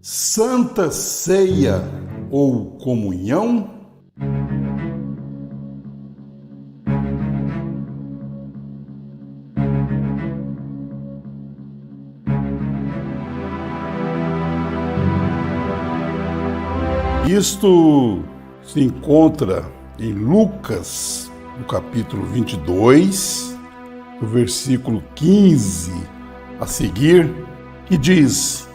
Santa Ceia ou Comunhão? Isto se encontra em Lucas, no capítulo 22, no versículo 15 a seguir, que diz: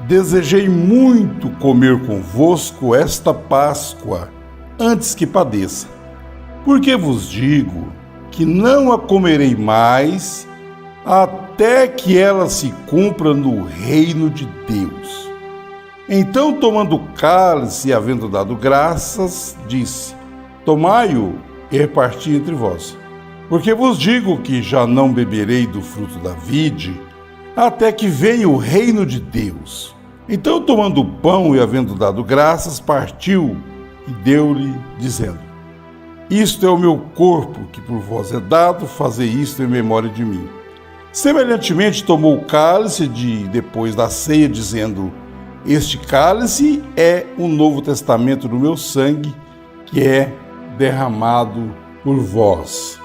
Desejei muito comer convosco esta Páscoa, antes que padeça. Porque vos digo que não a comerei mais, até que ela se cumpra no reino de Deus. Então, tomando o cálice e havendo dado graças, disse: Tomai-o e reparti entre vós. Porque vos digo que já não beberei do fruto da vide, até que venha o reino de Deus. Então, tomando o pão e havendo dado graças, partiu e deu-lhe, dizendo: Isto é o meu corpo, que por vós é dado, fazei isto em memória de mim. Semelhantemente, tomou o cálice depois da ceia, dizendo: Este cálice é o Novo Testamento do meu sangue, que é derramado por vós.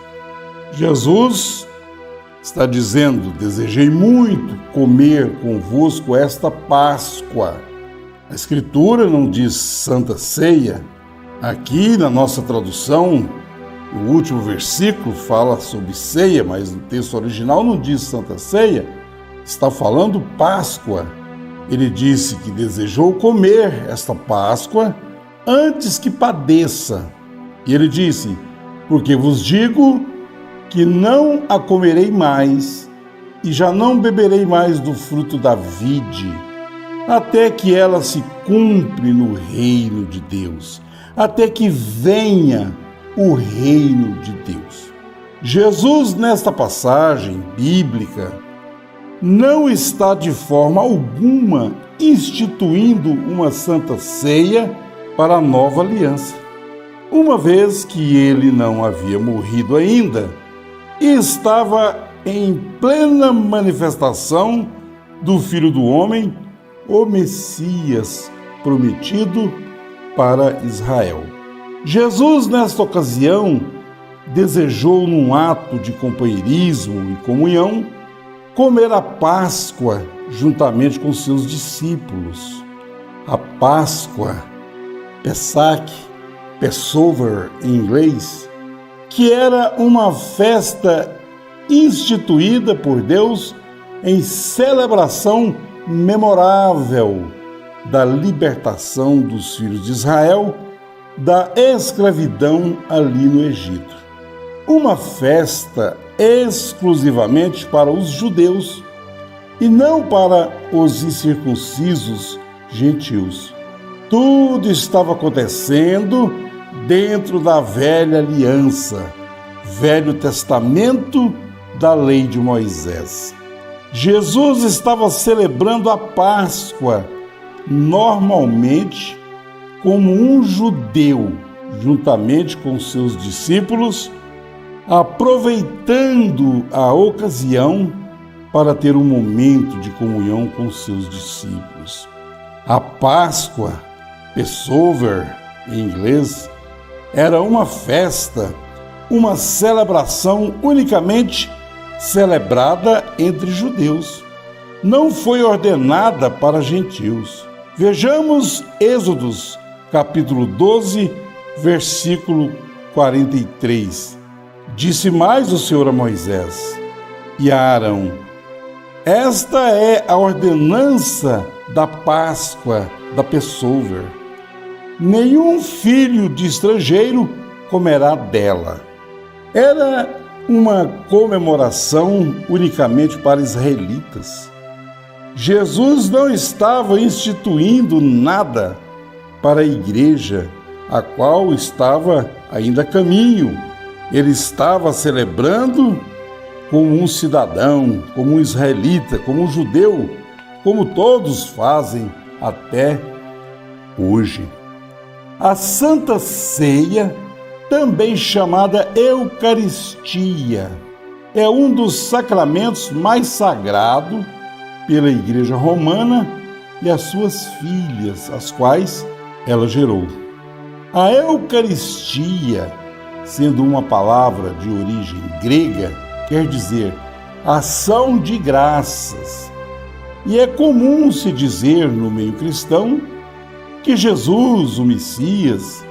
Jesus está dizendo: desejei muito comer convosco esta Páscoa. A Escritura não diz Santa Ceia. Aqui na nossa tradução, o último versículo fala sobre ceia, mas no texto original não diz Santa Ceia. Está falando Páscoa. Ele disse que desejou comer esta Páscoa antes que padeça. E ele disse: porque vos digo que não a comerei mais, e já não beberei mais do fruto da vide, até que ela se cumpre no reino de Deus, até que venha o reino de Deus. Jesus, nesta passagem bíblica, não está de forma alguma instituindo uma santa ceia para a nova aliança, uma vez que ele não havia morrido ainda e estava em plena manifestação do Filho do Homem, o Messias prometido para Israel. Jesus, nesta ocasião, desejou, num ato de companheirismo e comunhão, comer a Páscoa juntamente com seus discípulos. A Páscoa, Pesach, Passover em inglês, que era uma festa instituída por Deus em celebração memorável da libertação dos filhos de Israel da escravidão ali no Egito. Uma festa exclusivamente para os judeus e não para os incircuncisos gentios. Tudo estava acontecendo dentro da velha aliança, Velho Testamento da lei de Moisés. Jesus estava celebrando a Páscoa normalmente como um judeu, juntamente com seus discípulos, aproveitando a ocasião para ter um momento de comunhão com seus discípulos. A Páscoa, Passover em inglês, era uma festa, uma celebração unicamente celebrada entre judeus. Não foi ordenada para gentios. Vejamos Êxodos, capítulo 12, versículo 43. Disse mais o Senhor a Moisés e a Arão: Esta é a ordenança da Páscoa, da Passover. Nenhum filho de estrangeiro comerá dela. Era uma comemoração unicamente para israelitas. Jesus não estava instituindo nada para a igreja, a qual estava ainda a caminho. Ele estava celebrando como um cidadão, como um israelita, como um judeu, como todos fazem até hoje. A Santa Ceia, também chamada Eucaristia, é um dos sacramentos mais sagrados pela Igreja Romana e as suas filhas, as quais ela gerou. A Eucaristia, sendo uma palavra de origem grega, quer dizer ação de graças. E é comum se dizer no meio cristão que Jesus, o Messias,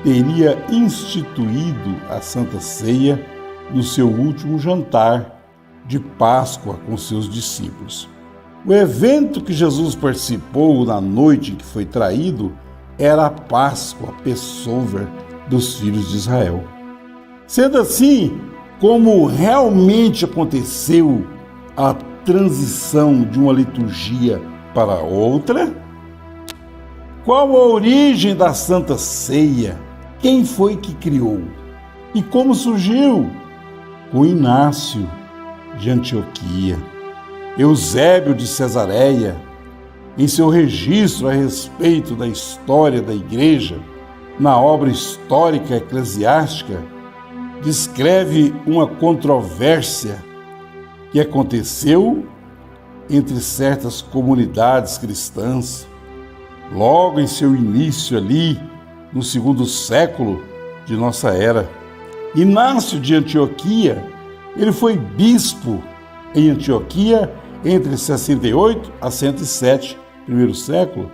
teria instituído a Santa Ceia no seu último jantar de Páscoa com seus discípulos. O evento que Jesus participou na noite em que foi traído era a Páscoa, a Passover dos filhos de Israel. Sendo assim, como realmente aconteceu a transição de uma liturgia para outra? Qual a origem da Santa Ceia? Quem foi que criou? E como surgiu? Com Inácio de Antioquia. Eusébio de Cesareia, em seu registro a respeito da história da Igreja, na obra histórica eclesiástica, descreve uma controvérsia que aconteceu entre certas comunidades cristãs, logo em seu início ali, no 2º século de nossa era. Inácio de Antioquia, ele foi bispo em Antioquia entre 68 a 107, primeiro século.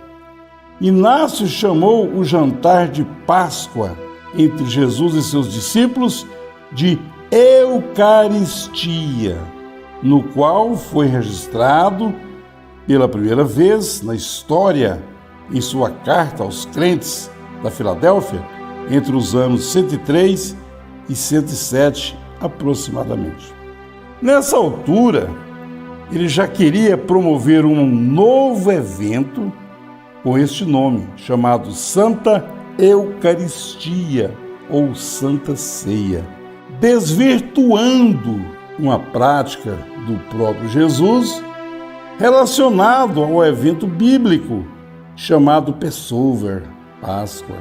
Inácio chamou o jantar de Páscoa entre Jesus e seus discípulos de Eucaristia, no qual foi registrado pela primeira vez na história em sua carta aos crentes da Filadélfia entre os anos 103 e 107 aproximadamente. Nessa altura, ele já queria promover um novo evento com este nome, chamado Santa Eucaristia ou Santa Ceia, desvirtuando uma prática do próprio Jesus relacionado ao evento bíblico chamado Passover, Páscoa.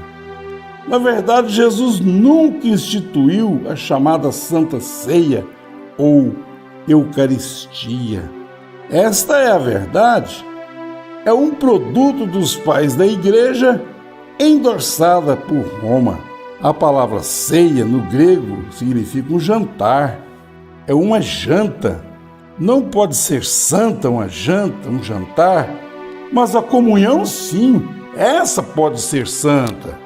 Na verdade, Jesus nunca instituiu a chamada Santa Ceia ou Eucaristia. Esta é a verdade. É um produto dos pais da Igreja endossada por Roma. A palavra ceia no grego significa um jantar. É uma janta. Não pode ser santa uma janta, um jantar, mas a comunhão sim, essa pode ser santa.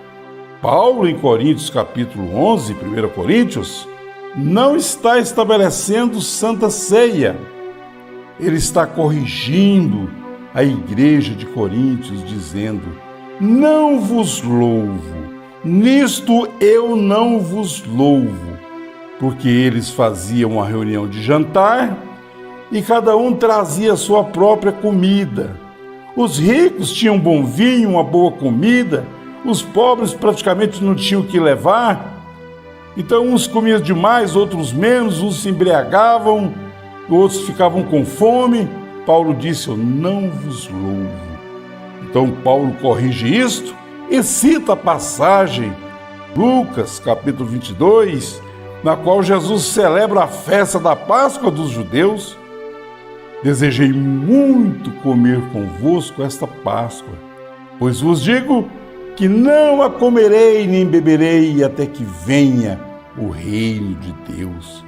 Paulo, em Coríntios capítulo 11, 1 Coríntios, não está estabelecendo santa ceia. Ele está corrigindo a igreja de Coríntios, dizendo: não vos louvo, nisto eu não vos louvo, porque eles faziam uma reunião de jantar e cada um trazia a sua própria comida. Os ricos tinham bom vinho, uma boa comida, os pobres praticamente não tinham o que levar. Então uns comiam demais, outros menos, uns se embriagavam, outros ficavam com fome. Paulo disse: eu não vos louvo. Então Paulo corrige isto e cita a passagem, Lucas capítulo 22, na qual Jesus celebra a festa da Páscoa dos judeus. Desejei muito comer convosco esta Páscoa, pois vos digo que não a comerei nem beberei até que venha o reino de Deus.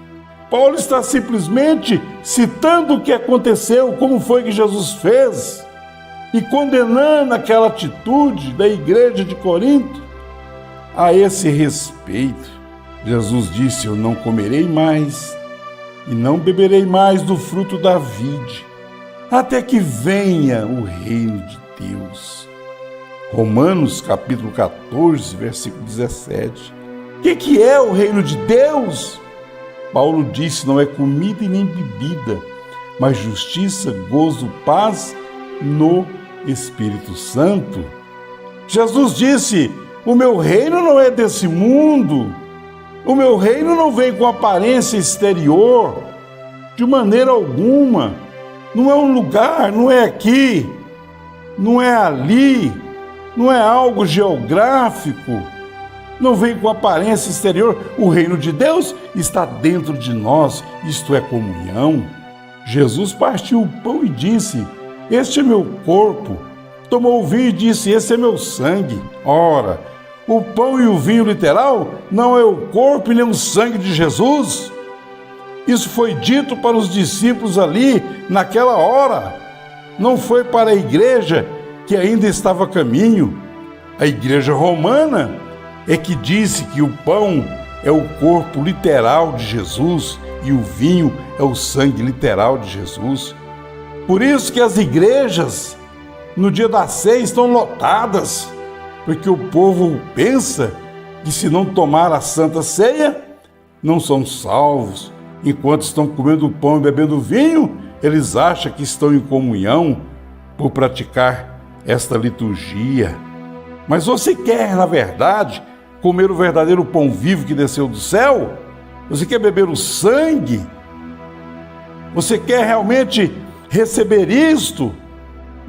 Paulo está simplesmente citando o que aconteceu, como foi que Jesus fez, e condenando aquela atitude da igreja de Corinto. A esse respeito, Jesus disse: eu não comerei mais e não beberei mais do fruto da vide, até que venha o reino de Deus. Romanos capítulo 14, versículo 17. O que é o reino de Deus? Paulo disse: não é comida e nem bebida, mas justiça, gozo, paz no Espírito Santo. Jesus disse: o meu reino não é desse mundo. O meu reino não vem com aparência exterior, de maneira alguma. Não é um lugar, não é aqui, não é ali, não é algo geográfico, não vem com aparência exterior. O reino de Deus está dentro de nós, isto é comunhão. Jesus partiu o pão e disse: este é meu corpo, tomou o vinho e disse: esse é meu sangue. Ora, o pão e o vinho literal não é o corpo e nem o sangue de Jesus? Isso foi dito para os discípulos ali naquela hora. Não foi para a igreja que ainda estava a caminho. A igreja romana é que disse que o pão é o corpo literal de Jesus e o vinho é o sangue literal de Jesus. Por isso que as igrejas no dia da ceia estão lotadas, porque o povo pensa que se não tomar a Santa Ceia, não são salvos. Enquanto estão comendo o pão e bebendo vinho, eles acham que estão em comunhão por praticar esta liturgia. Mas você quer, na verdade, comer o verdadeiro pão vivo que desceu do céu? Você quer beber o sangue? Você quer realmente receber isto?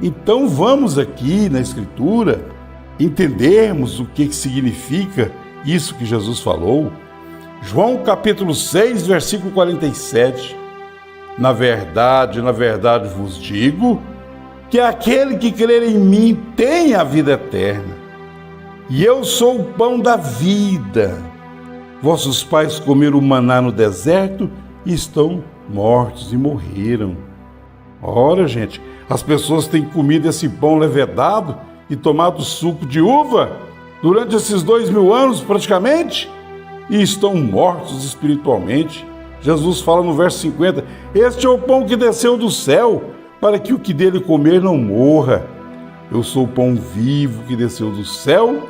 Então vamos aqui na Escritura entendermos o que significa isso que Jesus falou. João capítulo 6, versículo 47. Na verdade vos digo que aquele que crer em mim tem a vida eterna. E eu sou o pão da vida. Vossos pais comeram o maná no deserto e estão mortos e morreram. Ora, gente, as pessoas têm comido esse pão levedado e tomado suco de uva durante esses 2000 anos praticamente e estão mortos espiritualmente. Jesus fala no verso 50, este é o pão que desceu do céu, para que o que dele comer não morra. Eu sou o pão vivo que desceu do céu.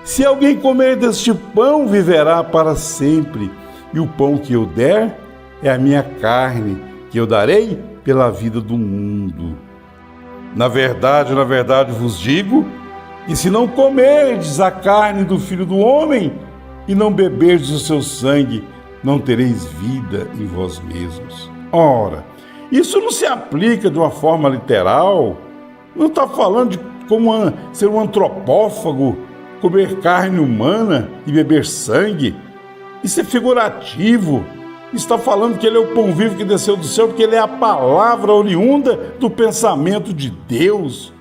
Se alguém comer deste pão, viverá para sempre. E o pão que eu der é a minha carne, que eu darei pela vida do mundo. Na verdade vos digo que se não comerdes a carne do Filho do Homem e não beberdes o seu sangue, não tereis vida em vós mesmos. Ora, isso não se aplica de uma forma literal. Não está falando de como ser um antropófago, comer carne humana e beber sangue. Isso é figurativo. Está falando que ele é o pão vivo que desceu do céu, porque ele é a palavra oriunda do pensamento de Deus.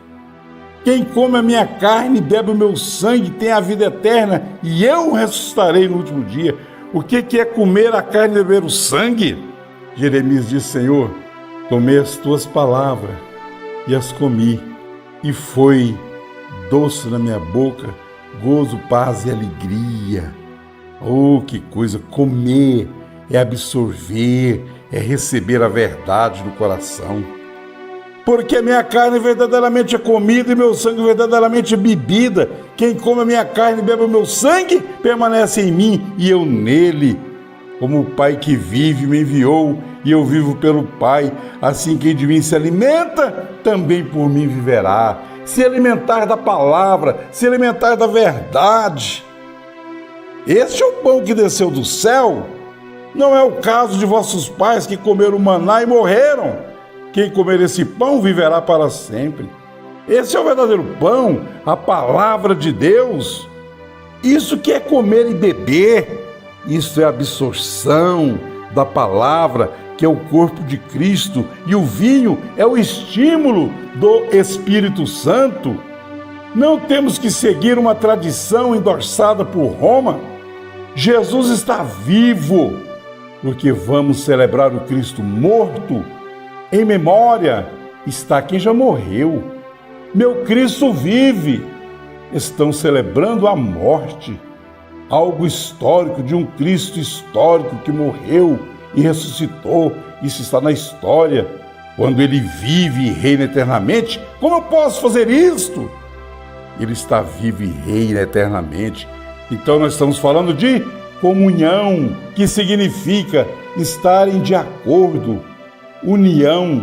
Quem come a minha carne e bebe o meu sangue tem a vida eterna, e eu ressuscitarei no último dia. O que é comer a carne e beber o sangue? Jeremias diz: Senhor, tomei as tuas palavras e as comi, e foi doce na minha boca, gozo, paz e alegria. Oh, que coisa! Comer é absorver, é receber a verdade no coração. Porque minha carne verdadeiramente é comida e meu sangue verdadeiramente é bebida. Quem come a minha carne e bebe o meu sangue, permanece em mim e eu nele. Como o Pai que vive me enviou e eu vivo pelo Pai, assim quem de mim se alimenta, também por mim viverá. Se alimentar da palavra, se alimentar da verdade. Este é o pão que desceu do céu. Não é o caso de vossos pais que comeram maná e morreram. Quem comer esse pão viverá para sempre. Esse é o verdadeiro pão, a palavra de Deus. Isso que é comer e beber, isso é a absorção da palavra, que é o corpo de Cristo, e o vinho é o estímulo do Espírito Santo. Não temos que seguir uma tradição endossada por Roma. Jesus está vivo, porque vamos celebrar o Cristo morto. Em memória está quem já morreu. Meu Cristo vive. Estão celebrando a morte, algo histórico de um Cristo histórico que morreu e ressuscitou. Isso está na história. Quando ele vive e reina eternamente, como eu posso fazer isto? Ele está vivo e reina eternamente. Então nós estamos falando de comunhão, que significa estarem de acordo, união,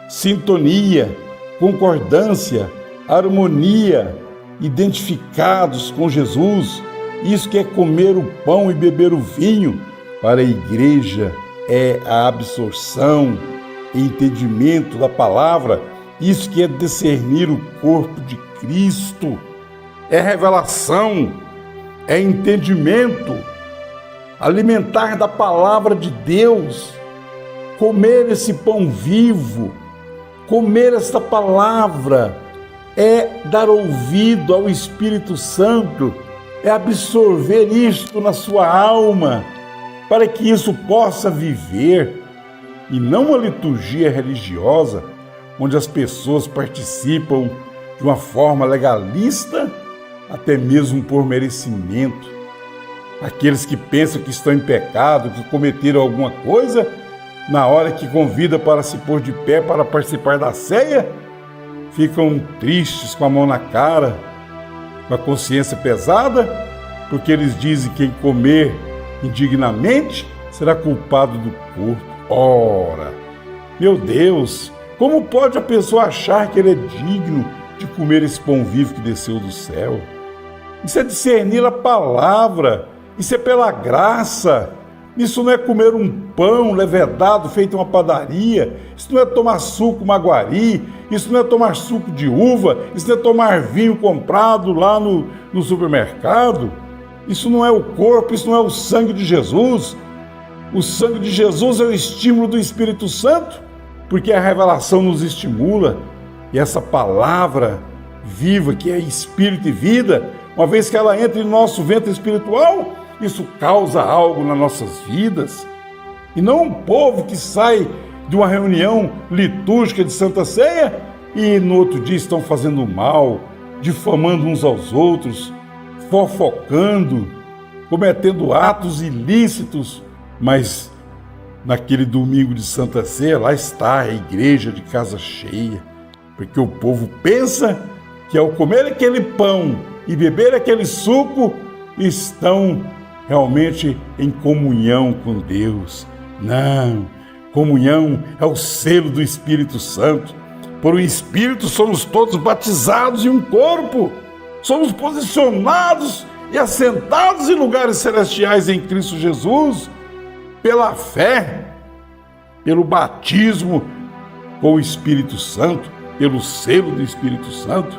sintonia, concordância, harmonia, identificados com Jesus. Isso que é comer o pão e beber o vinho. Para a igreja é a absorção e entendimento da palavra. Isso que é discernir o corpo de Cristo. É revelação, é entendimento, alimentar da palavra de Deus, comer esse pão vivo, comer esta palavra, é dar ouvido ao Espírito Santo, é absorver isto na sua alma, para que isso possa viver, e não uma liturgia religiosa, onde as pessoas participam de uma forma legalista, até mesmo por merecimento. Aqueles que pensam que estão em pecado, que cometeram alguma coisa, na hora que convida para se pôr de pé para participar da ceia, ficam tristes, com a mão na cara, com a consciência pesada, porque eles dizem que quem comer indignamente será culpado do corpo. Ora, meu Deus, como pode a pessoa achar que ele é digno de comer esse pão vivo que desceu do céu? Isso é discernir a palavra, isso é pela graça. Isso não é comer um pão levedado feito em uma padaria, isso não é tomar suco maguari, isso não é tomar suco de uva, isso não é tomar vinho comprado lá no supermercado. Isso não é o corpo, isso não é o sangue de Jesus. O sangue de Jesus é o estímulo do Espírito Santo, porque a revelação nos estimula. E essa palavra viva, que é espírito e vida, uma vez que ela entra em nosso ventre espiritual, isso causa algo nas nossas vidas. E não um povo que sai de uma reunião litúrgica de Santa Ceia e no outro dia estão fazendo mal, difamando uns aos outros, fofocando, cometendo atos ilícitos, mas naquele domingo de Santa Ceia, lá está a igreja de casa cheia, porque o povo pensa que ao comer aquele pão e beber aquele suco, estão realmente em comunhão com Deus. Não, comunhão é o selo do Espírito Santo. Por um Espírito somos todos batizados em um corpo, somos posicionados e assentados em lugares celestiais em Cristo Jesus, pela fé, pelo batismo com o Espírito Santo, pelo selo do Espírito Santo.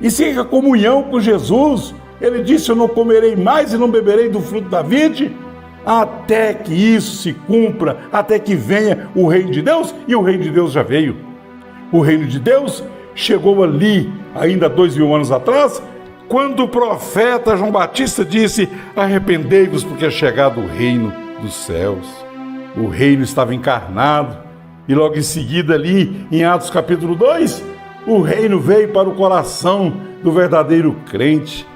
E sem a comunhão com Jesus, ele disse: eu não comerei mais e não beberei do fruto da vide, até que isso se cumpra, até que venha o reino de Deus. E o reino de Deus já veio. O reino de Deus chegou ali, ainda 2000 anos atrás, quando o profeta João Batista disse: arrependei-vos, porque é chegado o reino dos céus. O reino estava encarnado, e logo em seguida ali, em Atos capítulo 2, o reino veio para o coração do verdadeiro crente,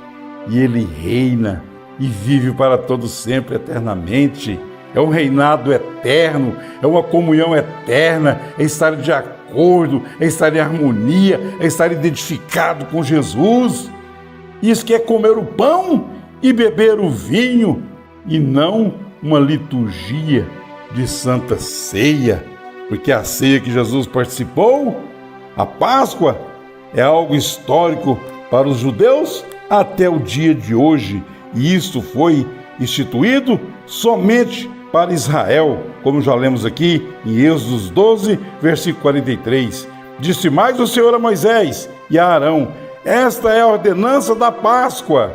e ele reina e vive para todo sempre, eternamente. É um reinado eterno, é uma comunhão eterna, é estar de acordo, é estar em harmonia, é estar identificado com Jesus. Isso que é comer o pão e beber o vinho, e não uma liturgia de Santa Ceia, porque a ceia que Jesus participou, a Páscoa, é algo histórico para os judeus até o dia de hoje, e isso foi instituído somente para Israel, como já lemos aqui em Êxodo 12, versículo 43. Disse mais o Senhor a Moisés e a Arão: esta é a ordenança da Páscoa,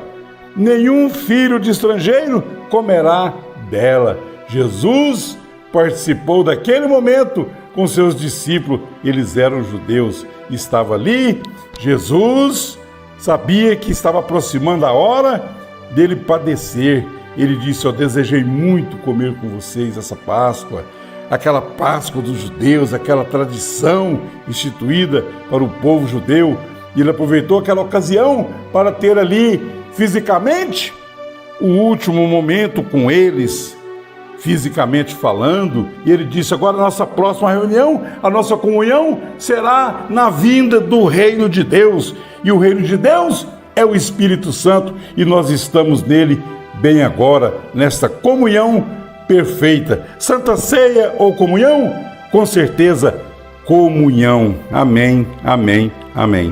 nenhum filho de estrangeiro comerá dela. Jesus participou daquele momento com seus discípulos, eles eram judeus, estava ali. Jesus sabia que estava aproximando a hora dele padecer. Ele disse: eu desejei muito comer com vocês essa Páscoa, aquela Páscoa dos judeus, aquela tradição instituída para o povo judeu. E ele aproveitou aquela ocasião para ter ali, fisicamente, o último momento com eles, fisicamente falando. E ele disse: agora a nossa próxima reunião, a nossa comunhão será na vinda do reino de Deus. E o reino de Deus é o Espírito Santo, e nós estamos nele bem agora, nesta comunhão perfeita. Santa Ceia ou comunhão? Com certeza, comunhão. Amém, amém, amém.